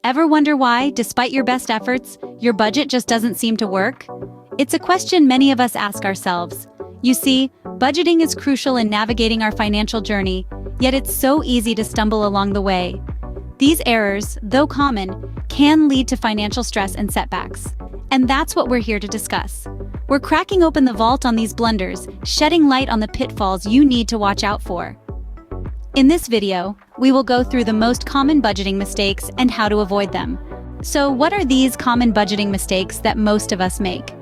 Ever wonder why, despite your best efforts, your budget just doesn't seem to work? It's a question many of us ask ourselves. You see, budgeting is crucial in navigating our financial journey, yet it's so easy to stumble along the way. These errors, though common, can lead to financial stress and setbacks. And that's what we're here to discuss. We're cracking open the vault on these blunders, shedding light on the pitfalls you need to watch out for. In this video, we will go through the most common budgeting mistakes and how to avoid them. So, what are these common budgeting mistakes that most of us make?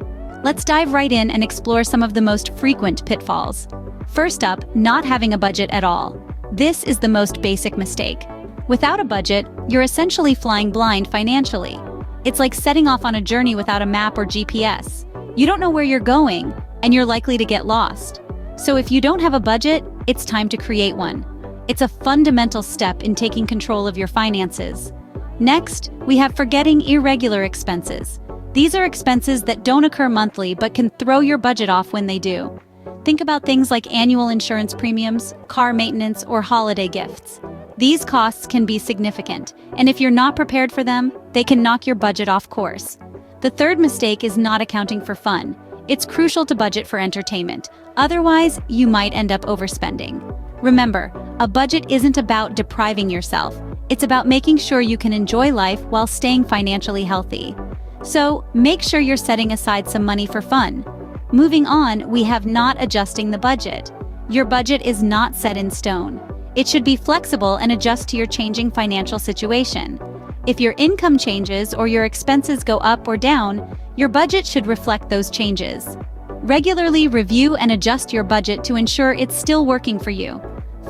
Let's dive right in and explore some of the most frequent pitfalls. First up, not having a budget at all. This is the most basic mistake. Without a budget, you're essentially flying blind financially. It's like setting off on a journey without a map or GPS. You don't know where you're going, and you're likely to get lost. So if you don't have a budget, it's time to create one. It's a fundamental step in taking control of your finances. Next, we have forgetting irregular expenses. These are expenses that don't occur monthly but can throw your budget off when they do. Think about things like annual insurance premiums, car maintenance, or holiday gifts. These costs can be significant, and if you're not prepared for them, they can knock your budget off course. The third mistake is not accounting for fun. It's crucial to budget for entertainment. Otherwise, you might end up overspending. Remember, a budget isn't about depriving yourself. It's about making sure you can enjoy life while staying financially healthy. So, make sure you're setting aside some money for fun. Moving on, we have not adjusting the budget. Your budget is not set in stone. It should be flexible and adjust to your changing financial situation. If your income changes or your expenses go up or down, your budget should reflect those changes. Regularly review and adjust your budget to ensure it's still working for you.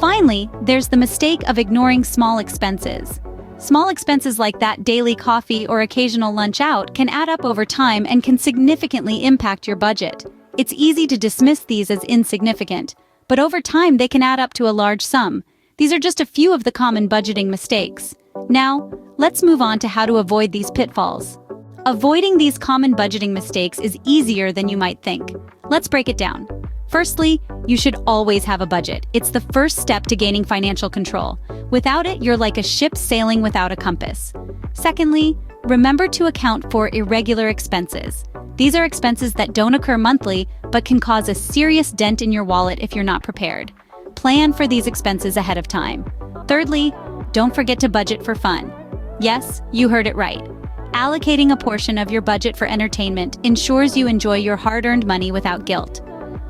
Finally, there's the mistake of ignoring small expenses. Small expenses like that daily coffee or occasional lunch out can add up over time and can significantly impact your budget. It's easy to dismiss these as insignificant, but over time they can add up to a large sum. These are just a few of the common budgeting mistakes. Now, let's move on to how to avoid these pitfalls. Avoiding these common budgeting mistakes is easier than you might think. Let's break it down. Firstly, you should always have a budget. It's the first step to gaining financial control. Without it, you're like a ship sailing without a compass. Secondly, remember to account for irregular expenses. These are expenses that don't occur monthly, but can cause a serious dent in your wallet if you're not prepared. Plan for these expenses ahead of time. Thirdly, don't forget to budget for fun. Yes, you heard it right. Allocating a portion of your budget for entertainment ensures you enjoy your hard-earned money without guilt.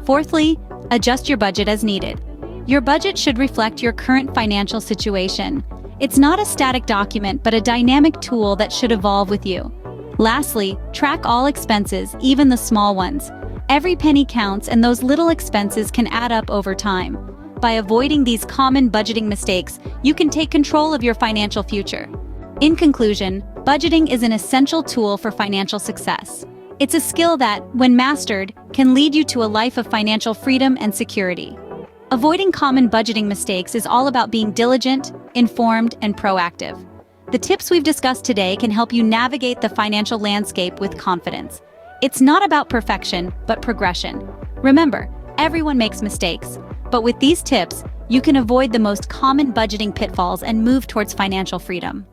Fourthly, adjust your budget as needed. Your budget should reflect your current financial situation. It's not a static document, but a dynamic tool that should evolve with you. Lastly, track all expenses, even the small ones. Every penny counts, and those little expenses can add up over time. By avoiding these common budgeting mistakes, you can take control of your financial future. In conclusion, budgeting is an essential tool for financial success. It's a skill that, when mastered, can lead you to a life of financial freedom and security. Avoiding common budgeting mistakes is all about being diligent, informed, and proactive. The tips we've discussed today can help you navigate the financial landscape with confidence. It's not about perfection, but progression. Remember, everyone makes mistakes, but with these tips, you can avoid the most common budgeting pitfalls and move towards financial freedom.